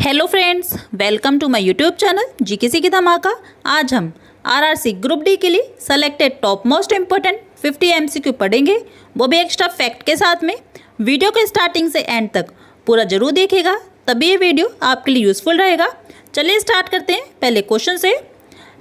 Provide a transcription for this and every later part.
Hello friends, welcome to my YouTube channel GKC की धमाका। आज हम आरआरसी ग्रुप डी के लिए selected top most important 50 MCQ पढ़ेंगे, वो भी एक्स्ट्रा फैक्ट के साथ में। वीडियो को स्टार्टिंग से एंड तक पूरा जरूर देखिएगा, तभी ये वीडियो आपके लिए यूज़फुल रहेगा। चलिए स्टार्ट करते हैं पहले क्वेश्चन से।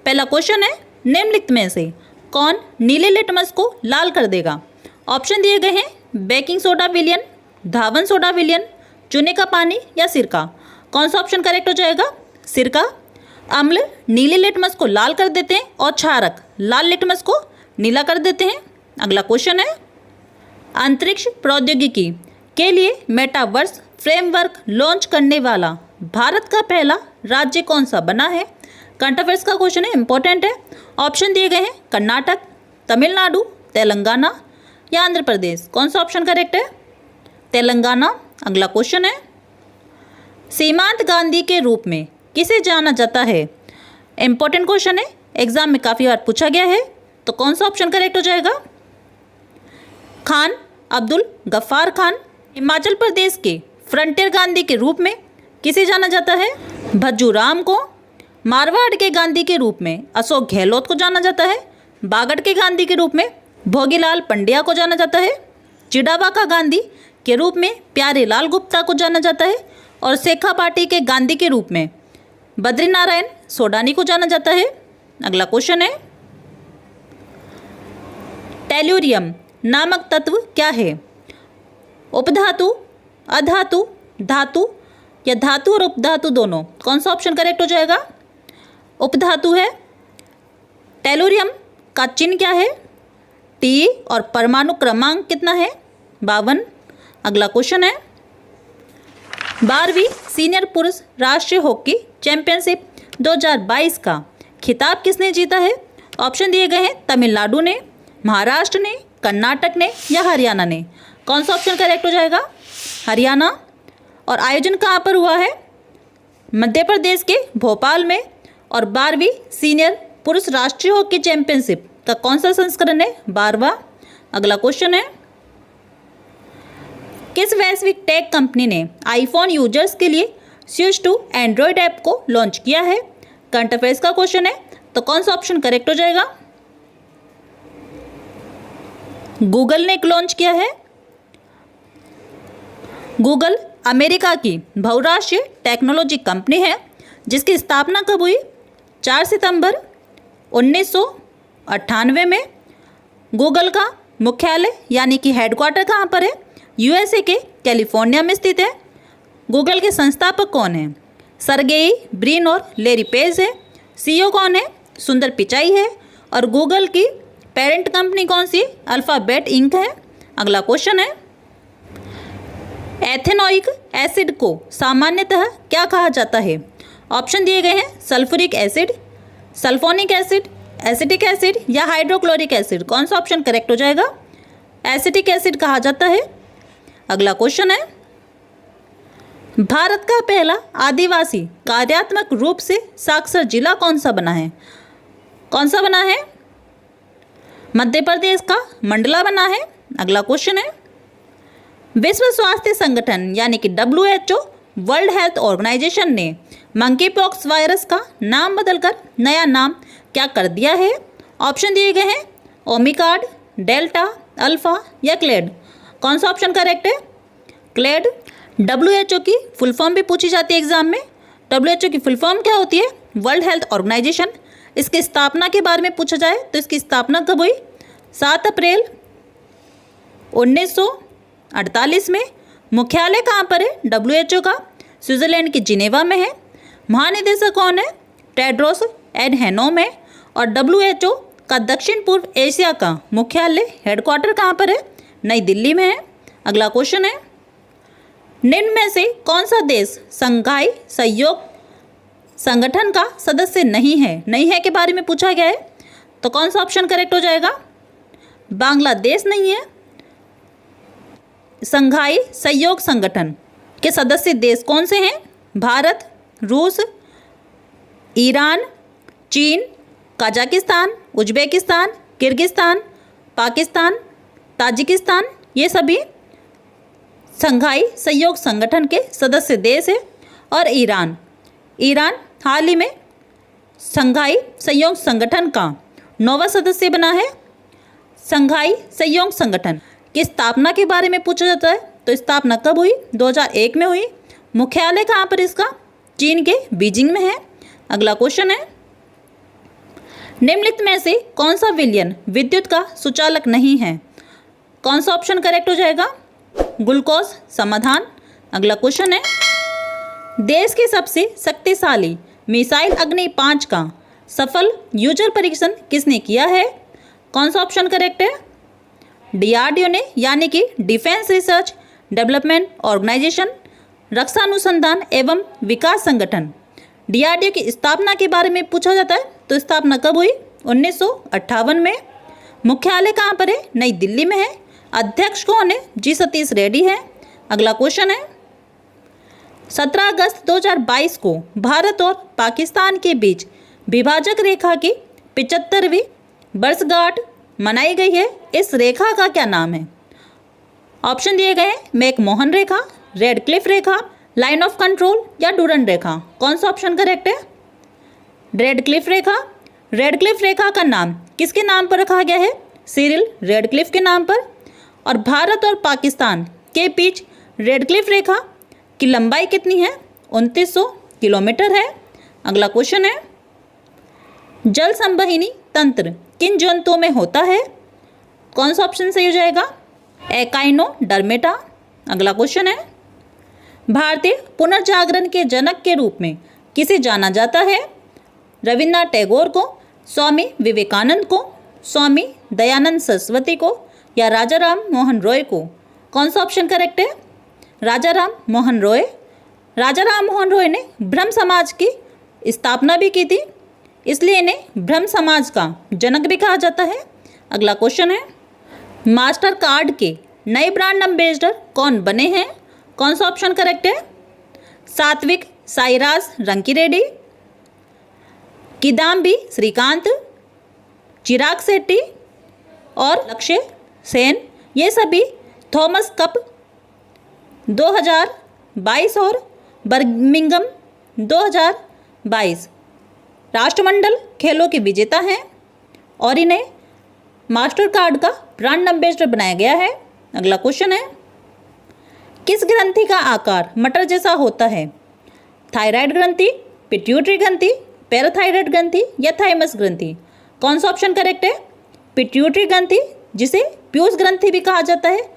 पहला क्वेश्चन है, निम्नलिखित में से कौन नीले लिटमस को लाल कर देगा? ऑप्शन दिए गए हैं बेकिंग सोडा विलयन, धावन सोडा विलयन, चूने का पानी या सिरका। कौन सा ऑप्शन करेक्ट हो जाएगा? सिरका। अम्ल नीले लिटमस को लाल कर देते हैं और क्षारक लाल लिटमस को नीला कर देते हैं। अगला क्वेश्चन है, अंतरिक्ष प्रौद्योगिकी के लिए मेटावर्स फ्रेमवर्क लॉन्च करने वाला भारत का पहला राज्य कौन सा बना है? करंट अफेयर्स का क्वेश्चन है, इंपॉर्टेंट है। ऑप्शन दिए गए हैं कर्नाटक, तमिलनाडु, तेलंगाना या आंध्र प्रदेश। कौन सा ऑप्शन करेक्ट है? तेलंगाना। अगला क्वेश्चन है, सीमांत गांधी के रूप में किसे जाना जाता है? इंपॉर्टेंट क्वेश्चन है, एग्जाम में काफ़ी बार पूछा गया है, तो कौन सा ऑप्शन करेक्ट हो जाएगा? खान अब्दुल गफ्फार खान। हिमाचल प्रदेश के फ्रंटियर गांधी के रूप में किसे जाना जाता है? भज्जू राम को। मारवाड़ के गांधी के रूप में अशोक गहलोत को जाना जाता है। बागड़ के गांधी के रूप में भोगीलाल पंड्या को जाना जाता है। चिड़ावा का गांधी के रूप में प्यारे लाल गुप्ता को जाना जाता है और शेखा पार्टी के गांधी के रूप में बद्रीनारायण सोडानी को जाना जाता है। अगला क्वेश्चन है, टेल्यूरियम नामक तत्व क्या है? उपधातु, अधातु, धातु या धातु और उपधातु दोनों। कौन सा ऑप्शन करेक्ट हो जाएगा? उपधातु है। टेल्यूरियम का चिन्ह क्या है? टी और परमाणु क्रमांक कितना है? 52। अगला क्वेश्चन है, 12वीं सीनियर पुरुष राष्ट्रीय हॉकी चैंपियनशिप 2022 का खिताब किसने जीता है? ऑप्शन दिए गए हैं तमिलनाडु ने, महाराष्ट्र ने, कर्नाटक ने या हरियाणा ने। कौन सा ऑप्शन करेक्ट हो जाएगा? हरियाणा। और आयोजन कहाँ पर हुआ है? मध्य प्रदेश के भोपाल में। और 12वीं सीनियर पुरुष राष्ट्रीय हॉकी चैंपियनशिप का कौन सा संस्करण है? 12वां। अगला क्वेश्चन है, किस वैश्विक टेक कंपनी ने आईफोन यूजर्स के लिए स्विच टू एंड्रॉयड ऐप को लॉन्च किया है? करंट अफेयर्स का क्वेश्चन है, तो कौन सा ऑप्शन करेक्ट हो जाएगा? गूगल ने लॉन्च किया है। गूगल अमेरिका की बहुराष्ट्रीय टेक्नोलॉजी कंपनी है, जिसकी स्थापना कब हुई? 4 सितंबर 1998 में। गूगल का मुख्यालय यानी कि हेडक्वार्टर कहाँ पर है? यूएसए के कैलिफोर्निया में स्थित है। गूगल के संस्थापक कौन हैं? सर्गेई ब्रिन और लेरी पेज है। सीईओ कौन है? सुंदर पिचाई है। और गूगल की पेरेंट कंपनी कौन सी? अल्फाबेट इंक है। अगला क्वेश्चन है, एथेनोइक एसिड को सामान्यतः क्या कहा जाता है? ऑप्शन दिए गए हैं sulphuric acid, sulphonic acid, acetic acid या हाइड्रोक्लोरिक एसिड। कौन सा ऑप्शन करेक्ट हो जाएगा? एसिटिक एसिड कहा जाता है। अगला क्वेश्चन है, भारत का पहला आदिवासी कार्यात्मक रूप से साक्षर जिला कौन सा बना है? कौन सा बना है? मध्य प्रदेश का मंडला बना है। अगला क्वेश्चन है, विश्व स्वास्थ्य संगठन यानी कि WHO वर्ल्ड हेल्थ ऑर्गेनाइजेशन ने मंकी पॉक्स वायरस का नाम बदलकर नया नाम क्या कर दिया है? ऑप्शन दिए गए हैं ओमिक्रॉन, डेल्टा, अल्फा या क्लेड। कौन सा ऑप्शन करेक्ट है? क्लेड। WHO की फुल फॉर्म भी पूछी जाती है एग्जाम में। WHO की फुल फॉर्म क्या होती है? World health organisation. इसकी स्थापना के बारे में पूछा जाए तो इसकी स्थापना कब हुई? 7 अप्रैल 1948 में। मुख्यालय कहाँ पर है WHO का? स्विट्जरलैंड की जिनेवा में है। महानिदेशक कौन है? टेड्रोस एडहेनोम है। और WHO का दक्षिण पूर्व एशिया का मुख्यालय हेडक्वार्टर कहाँ पर है? नई दिल्ली में है। अगला क्वेश्चन है, निम्न में से कौन सा देश शंघाई सहयोग संगठन का सदस्य नहीं है? नहीं है के बारे में पूछा गया है, तो कौन सा ऑप्शन करेक्ट हो जाएगा? बांग्लादेश नहीं है। शंघाई सहयोग संगठन के सदस्य देश कौन से हैं? भारत, रूस, ईरान, चीन, Kazakhstan, Uzbekistan, Kyrgyzstan, Pakistan, Tajikistan, ये सभी शंघाई सहयोग संगठन के सदस्य देश है। और ईरान। ईरान हाल ही में शंघाई सहयोग संगठन का 9वां सदस्य बना है। शंघाई सहयोग संगठन की स्थापना के बारे में पूछा जाता है, तो स्थापना कब हुई? 2001 में हुई। मुख्यालय कहाँ पर इसका? चीन के बीजिंग में है। अगला क्वेश्चन है, निम्नलिखित में से कौन सा विलयन विद्युत का सुचालक नहीं है? कौन सा ऑप्शन करेक्ट हो जाएगा? ग्लूकोज समाधान। अगला क्वेश्चन है, देश के सबसे शक्तिशाली मिसाइल अग्नि 5 का सफल यूजर परीक्षण किसने किया है? कौन सा ऑप्शन करेक्ट है? DRDO ने, यानी कि डिफेंस रिसर्च डेवलपमेंट ऑर्गेनाइजेशन, रक्षा अनुसंधान एवं विकास संगठन। DRDO की स्थापना के बारे में पूछा जाता है, तो स्थापना कब हुई? 1958 में। मुख्यालय कहाँ पर है? नई दिल्ली में है। अध्यक्ष कौन है? G सतीश रेड्डी है। अगला क्वेश्चन है, 17 अगस्त 2022 को भारत और पाकिस्तान के बीच विभाजक रेखा की 75वीं वर्षगांठ मनाई गई है। इस रेखा का क्या नाम है? ऑप्शन दिए गए हैं, McMahon Rekha, red Cliff Rekha, line of control या डूरंड रेखा। कौन सा ऑप्शन करेक्ट है? रेड क्लिफ रेखा। रेड क्लिफ रेखा का नाम किसके नाम पर रखा गया है? सिरिल रेड क्लिफ के नाम पर। और भारत और पाकिस्तान के बीच रेड क्लिफ रेखा की लंबाई कितनी है? 2900 किलोमीटर है। अगला क्वेश्चन है, जल संवहनी तंत्र किन जंतुओं में होता है? कौन सा ऑप्शन सही हो जाएगा? एकाइनोडर्मेटा। अगला क्वेश्चन है, भारतीय पुनर्जागरण के जनक के रूप में किसे जाना जाता है? रविन्द्रनाथ टैगोर को, स्वामी विवेकानंद को, स्वामी दयानंद सरस्वती को या राजा राम मोहन रॉय को? कौन सा ऑप्शन करेक्ट है? राजा राम मोहन रॉय। राजा राम मोहन रॉय ने ब्रह्म समाज की स्थापना भी की थी, इसलिए इन्हें ब्रह्म समाज का जनक भी कहा जाता है। अगला क्वेश्चन है, मास्टर कार्ड के नए ब्रांड एम्बेसडर कौन बने हैं? कौन सा ऑप्शन करेक्ट है? सात्विक साईराज रंकीरेड्डी, किदाम्बी श्रीकांत, चिराग शेट्टी और लक्ष्य सेन। ये सभी थॉमस कप 2022 और बर्मिंघम 2022 राष्ट्रमंडल खेलों के विजेता हैं और इन्हें मास्टर कार्ड का ब्रांड एम्बेसडर बनाया गया है। अगला क्वेश्चन है, किस ग्रंथि का आकार मटर जैसा होता है? थायराइड ग्रंथि, पिट्यूटरी ग्रंथि, पैराथायराइड ग्रंथि या थाइमस ग्रंथि? कौन सा ऑप्शन करेक्ट है? पिट्यूटरी ग्रंथि, जिसे पीयूष ग्रंथि भी कहा जाता है,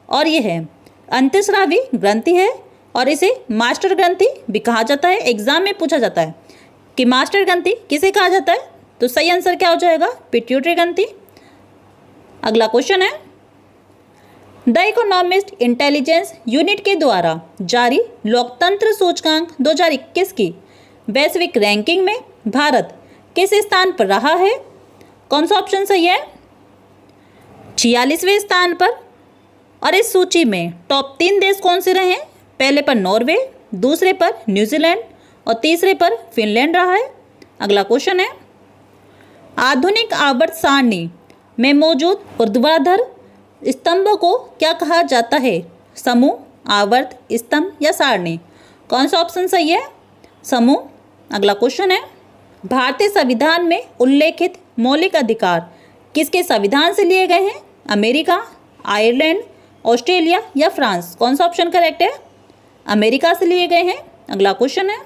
और यह है अंतःस्रावी ग्रंथि है और इसे मास्टर ग्रंथि भी कहा जाता है। एग्जाम में पूछा जाता है कि मास्टर ग्रंथि किसे कहा जाता है, तो सही आंसर क्या हो जाएगा? पिट्यूटरी ग्रंथि। अगला क्वेश्चन है, द इकोनॉमिस्ट इंटेलिजेंस यूनिट के द्वारा जारी लोकतंत्र सूचकांक 2021 की वैश्विक रैंकिंग में भारत किस स्थान पर रहा है? कौन सा ऑप्शन सही है? 46वें स्थान पर। और इस सूची में टॉप 3 देश कौन से रहे हैं? पहले पर नॉर्वे, दूसरे पर न्यूजीलैंड और तीसरे पर फिनलैंड रहा है। अगला क्वेश्चन है, आधुनिक आवर्त सारणी में मौजूद ऊर्ध्वाधर स्तंभों को क्या कहा जाता है? समूह, आवर्त, स्तंभ या सारणी? कौन सा ऑप्शन सही है? समूह। अगला क्वेश्चन है, भारतीय संविधान में उल्लेखित मौलिक अधिकार किसके संविधान से लिए गए हैं? अमेरिका, आयरलैंड, ऑस्ट्रेलिया या फ्रांस? कौन सा ऑप्शन करेक्ट है? अमेरिका से लिए गए हैं। अगला क्वेश्चन है,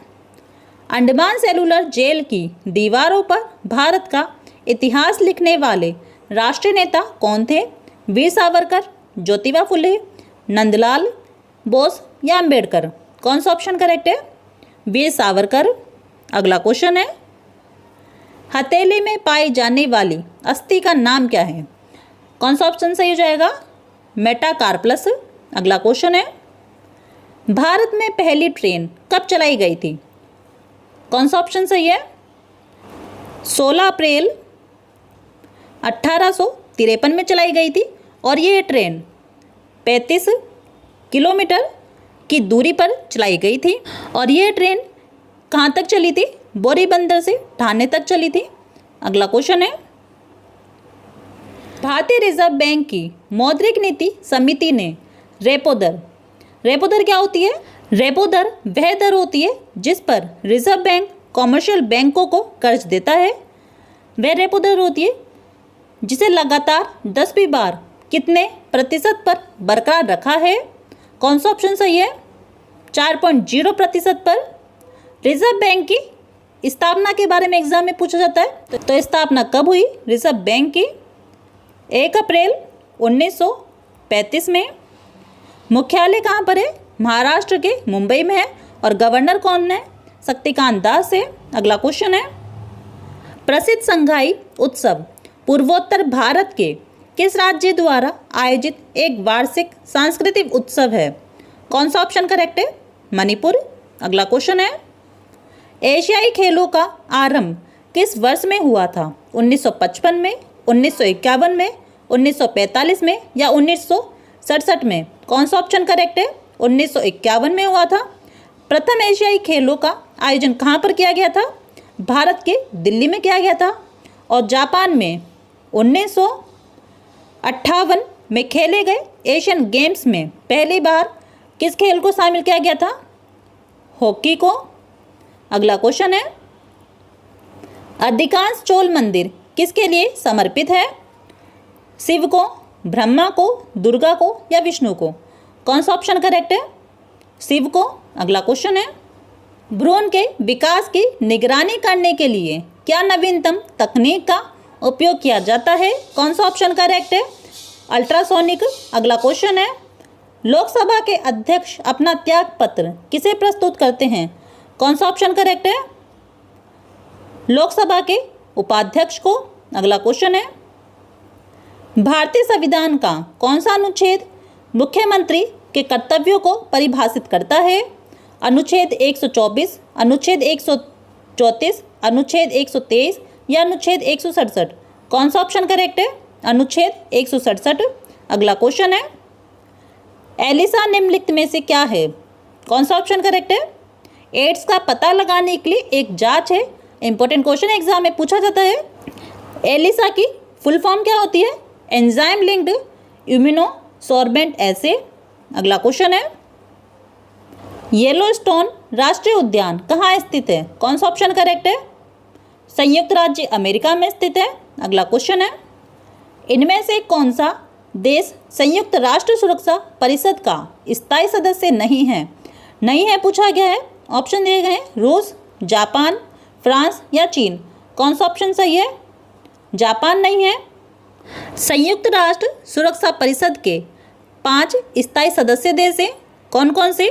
अंडमान सेलुलर जेल की दीवारों पर भारत का इतिहास लिखने वाले राष्ट्रीय नेता कौन थे? वीर सावरकर, ज्योतिबा फुले, नंदलाल बोस या अंबेडकर? कौन सा ऑप्शन करेक्ट है? वीर सावरकर। अगला क्वेश्चन है, हथेली में पाई जाने वाली अस्थि का नाम क्या है? कौन सा ऑप्शन सही हो जाएगा? मेटाकार्पस। अगला क्वेश्चन है, भारत में पहली ट्रेन कब चलाई गई थी? कौन सा ऑप्शन सही है? 16 अप्रैल 1853 में चलाई गई थी और ये ट्रेन 35 किलोमीटर की दूरी पर चलाई गई थी। और ये ट्रेन कहाँ तक चली थी? बोरीबंदर से ठाणे तक चली थी। अगला क्वेश्चन है, भारतीय रिजर्व बैंक की मौद्रिक नीति समिति ने रेपो दर क्या होती है? रेपो दर वह दर होती है जिस पर रिजर्व बैंक कॉमर्शियल बैंकों को कर्ज देता है। वह रेपो दर होती है जिसे लगातार 10वीं बार कितने प्रतिशत पर बरकरार रखा है। कौन सा ऑप्शन सही है? 4.0% पर। रिजर्व बैंक की स्थापना के बारे में एग्जाम में पूछा जाता है, तो स्थापना कब हुई रिजर्व बैंक की? 1 अप्रैल 1935 में। मुख्यालय कहाँ पर है? महाराष्ट्र के मुंबई में है। और गवर्नर कौन है? शक्तिकांत दास है। अगला क्वेश्चन है, प्रसिद्ध संघाई उत्सव पूर्वोत्तर भारत के किस राज्य द्वारा आयोजित एक वार्षिक सांस्कृतिक उत्सव है? कौन सा ऑप्शन करेक्ट है? मणिपुर। अगला क्वेश्चन है, एशियाई खेलों का आरंभ किस वर्ष में हुआ था? 1955 में, 1951 में, 1945 में या 1967 में? कौन सा ऑप्शन करेक्ट है? 1951 में हुआ था। प्रथम एशियाई खेलों का आयोजन कहाँ पर किया गया था? भारत के दिल्ली में किया गया था। और जापान में 1958 में खेले गए एशियन गेम्स में पहली बार किस खेल को शामिल किया गया था? हॉकी को। अगला क्वेश्चन है, अधिकांश चोल मंदिर किसके लिए समर्पित है? शिव को, ब्रह्मा को, दुर्गा को या विष्णु को? कौन सा ऑप्शन करेक्ट है? शिव को। अगला क्वेश्चन है, भ्रूण के विकास की निगरानी करने के लिए क्या नवीनतम तकनीक का उपयोग किया जाता है? कौन सा ऑप्शन करेक्ट है? अल्ट्रासोनिक। अगला क्वेश्चन है, लोकसभा के अध्यक्ष अपना त्याग पत्र किसे प्रस्तुत करते हैं? कौन सा ऑप्शन करेक्ट है? लोकसभा के उपाध्यक्ष को। अगला क्वेश्चन है, भारतीय संविधान का कौन सा अनुच्छेद मुख्यमंत्री के कर्तव्यों को परिभाषित करता है? अनुच्छेद 124, अनुच्छेद 134, अनुच्छेद 123 या अनुच्छेद 167? कौन सा ऑप्शन करेक्ट है? अनुच्छेद 167। अगला क्वेश्चन है, एलिसा निम्नलिखित में से क्या है? कौन सा ऑप्शन करेक्ट है? एड्स का पता लगाने के लिए एक जांच है। इंपॉर्टेंट क्वेश्चन एग्जाम में पूछा जाता है। एलिसा की फुल फॉर्म क्या होती है? एंजाइम लिंक्ड इम्यूनोसॉर्बेंट एसे। अगला क्वेश्चन है, येलोस्टोन राष्ट्रीय उद्यान कहाँ स्थित है? कौन सा ऑप्शन करेक्ट है? संयुक्त राज्य अमेरिका में स्थित है। अगला क्वेश्चन है, इनमें से कौन सा देश संयुक्त राष्ट्र सुरक्षा परिषद का स्थायी सदस्य नहीं है? नहीं है पूछा गया है। ऑप्शन दिए गए हैं, रूस, जापान, फ्रांस या चीन। कौन सा ऑप्शन सही है? जापान नहीं है। संयुक्त राष्ट्र सुरक्षा परिषद के 5 स्थायी सदस्य देश हैं। कौन कौन से?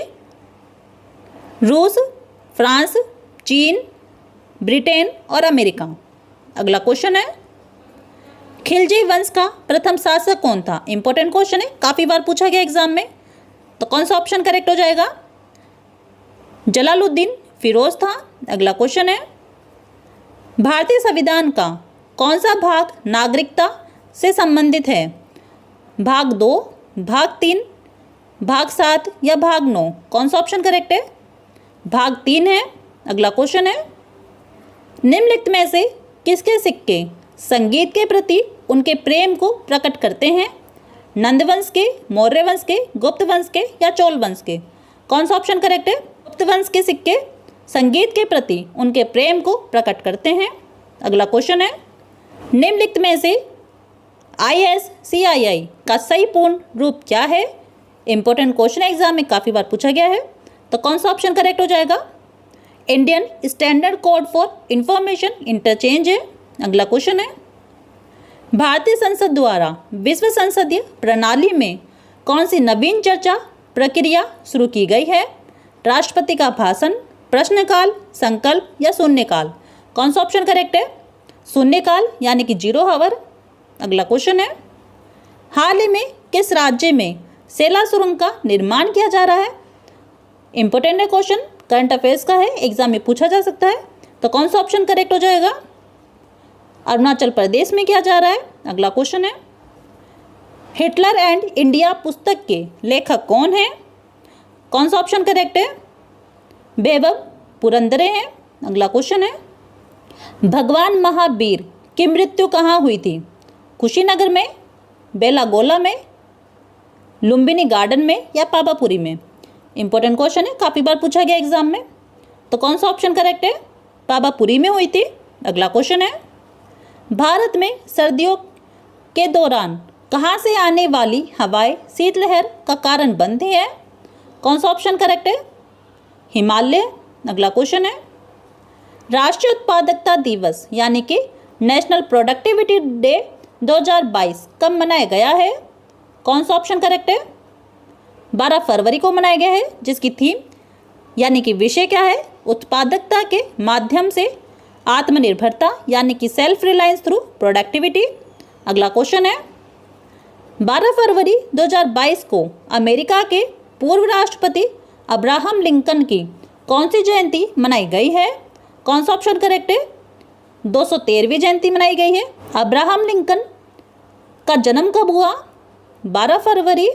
रूस, फ्रांस, चीन, ब्रिटेन और अमेरिका। अगला क्वेश्चन है, खिलजी वंश का प्रथम शासक कौन था? इंपॉर्टेंट क्वेश्चन है, काफ़ी बार पूछा गया एग्जाम में। तो कौन सा ऑप्शन करेक्ट हो जाएगा? जलालुद्दीन फिरोज था। अगला क्वेश्चन है, भारतीय संविधान का कौन सा भाग नागरिकता से संबंधित है? भाग 2, भाग 3, भाग 7 या भाग 9? कौन सा ऑप्शन करेक्ट है? भाग 3 है। अगला क्वेश्चन है, निम्नलिखित में से किसके सिक्के संगीत के प्रति उनके प्रेम को प्रकट करते हैं? नंद वंश के, मौर्य वंश के, गुप्त वंश के या चोल वंश के? कौन सा ऑप्शन करेक्ट है? गुप्त वंश के सिक्के संगीत के प्रति उनके प्रेम को प्रकट करते हैं। अगला क्वेश्चन है, निम्नलिखित में से ISCII का सही पूर्ण रूप क्या है? इंपॉर्टेंट क्वेश्चन एग्जाम में काफ़ी बार पूछा गया है। तो कौन सा ऑप्शन करेक्ट हो जाएगा? Indian standard code for information interchange है। अगला क्वेश्चन है, भारतीय संसद द्वारा विश्व संसदीय प्रणाली में कौन सी नवीन चर्चा प्रक्रिया शुरू की गई है? राष्ट्रपति का भाषण, प्रश्नकाल, संकल्प या शून्यकाल? कौन सा ऑप्शन करेक्ट है? शून्यकाल यानी कि 0 आवर। अगला क्वेश्चन है, हाल ही में किस राज्य में सेला सुरंग का निर्माण किया जा रहा है? इंपॉर्टेंट है क्वेश्चन, करंट अफेयर्स का है, एग्जाम में पूछा जा सकता है। तो कौन सा ऑप्शन करेक्ट हो जाएगा? अरुणाचल प्रदेश में किया जा रहा है। अगला क्वेश्चन है, हिटलर एंड इंडिया पुस्तक के लेखक कौन हैं? कौन सा ऑप्शन करेक्ट है? वैभव पुरंदरे हैं। अगला क्वेश्चन है, भगवान महावीर की मृत्यु कहाँ हुई थी? कुशीनगर में, बेलागोला में, लुम्बिनी गार्डन में या पावापुरी में? इंपॉर्टेंट क्वेश्चन है, काफ़ी बार पूछा गया एग्जाम में। तो कौन सा ऑप्शन करेक्ट है? पावापुरी में हुई थी। अगला क्वेश्चन है, भारत में सर्दियों के दौरान कहाँ से आने वाली हवाएं शीतलहर का कारण बनती है? कौन सा ऑप्शन करेक्ट है? हिमालय। अगला क्वेश्चन है, राष्ट्रीय उत्पादकता दिवस यानी कि नेशनल प्रोडक्टिविटी डे 2022 कब मनाया गया है? कौन सा ऑप्शन करेक्ट है? 12 फरवरी को मनाया गया है, जिसकी थीम यानी कि विषय क्या है? उत्पादकता के माध्यम से आत्मनिर्भरता यानी कि सेल्फ रिलायंस थ्रू प्रोडक्टिविटी। अगला क्वेश्चन है, 12 फरवरी 2022 को अमेरिका के पूर्व राष्ट्रपति अब्राहम लिंकन की कौन सी जयंती मनाई गई है? कौन सा ऑप्शन करेक्ट है? 213वीं जयंती मनाई गई है। अब्राहम लिंकन का जन्म कब हुआ? 12 फरवरी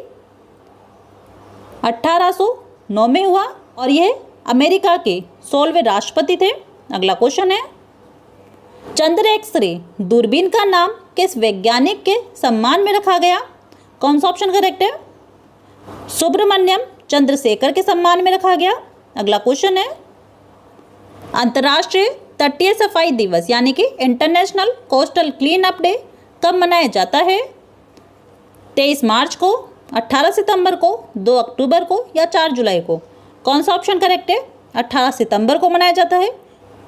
1809 में हुआ और यह अमेरिका के 16वें राष्ट्रपति थे। अगला क्वेश्चन है, चंद्र एक्स-रे दूरबीन का नाम किस वैज्ञानिक के सम्मान में रखा गया? कौन सा ऑप्शन करेक्ट है? सुब्रमण्यम चंद्रशेखर के सम्मान में रखा गया। अगला क्वेश्चन है, अंतर्राष्ट्रीय तटीय सफाई दिवस यानी कि international coastal clean up day कब मनाया जाता है? 23 मार्च को, 18 सितंबर को, 2 अक्टूबर को या 4 जुलाई को? कौन सा ऑप्शन करेक्ट है? 18 सितंबर को मनाया जाता है।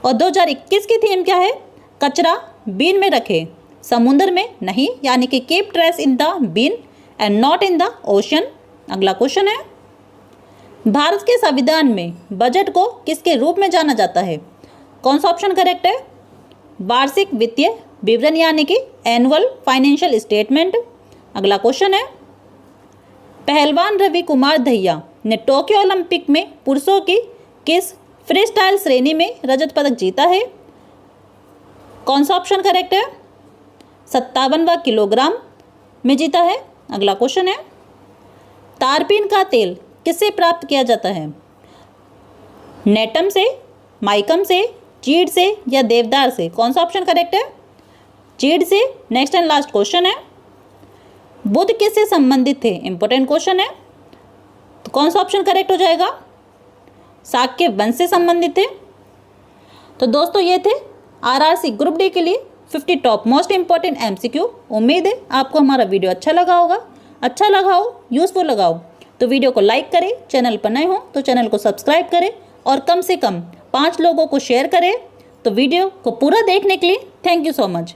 और 2021 की थीम क्या है? कचरा बीन में रखे, समुद्र में नहीं, यानी कि keep trash in the bin and not in the ocean. अगला क्वेश्चन है, भारत के संविधान में बजट को किसके रूप में जाना जाता है? कौन सा ऑप्शन करेक्ट है? वार्षिक वित्तीय विवरण यानी कि एनुअल फाइनेंशियल स्टेटमेंट। अगला क्वेश्चन है, पहलवान रवि कुमार दहिया ने टोक्यो ओलंपिक में पुरुषों की किस फ्री स्टाइल श्रेणी में रजत पदक जीता है? कौन सा ऑप्शन करेक्ट है? 57वां किलोग्राम में जीता है। अगला क्वेश्चन है, तारपीन का तेल किससे प्राप्त किया जाता है? नेटम से, माइकम से, चीड़ से या देवदार से? कौन सा ऑप्शन करेक्ट है? चीड़ से। नेक्स्ट एंड लास्ट क्वेश्चन है, बुध किससे संबंधित थे? इंपॉर्टेंट क्वेश्चन है, तो कौन सा ऑप्शन करेक्ट हो जाएगा? शाक्य वंश से संबंधित थे। तो दोस्तों ये थे आरआरसी ग्रुप डी के लिए 50 टॉप मोस्ट इंपॉर्टेंट एमसीक्यू। उम्मीद है आपको हमारा वीडियो अच्छा लगा होगा। अच्छा लगा हो, यूज़फुल लगा हो तो वीडियो को लाइक करें, चैनल पर नए हो तो चैनल को सब्सक्राइब करें और कम से कम 5 लोगों को शेयर करें। तो वीडियो को पूरा देखने के लिए थैंक यू सो मच।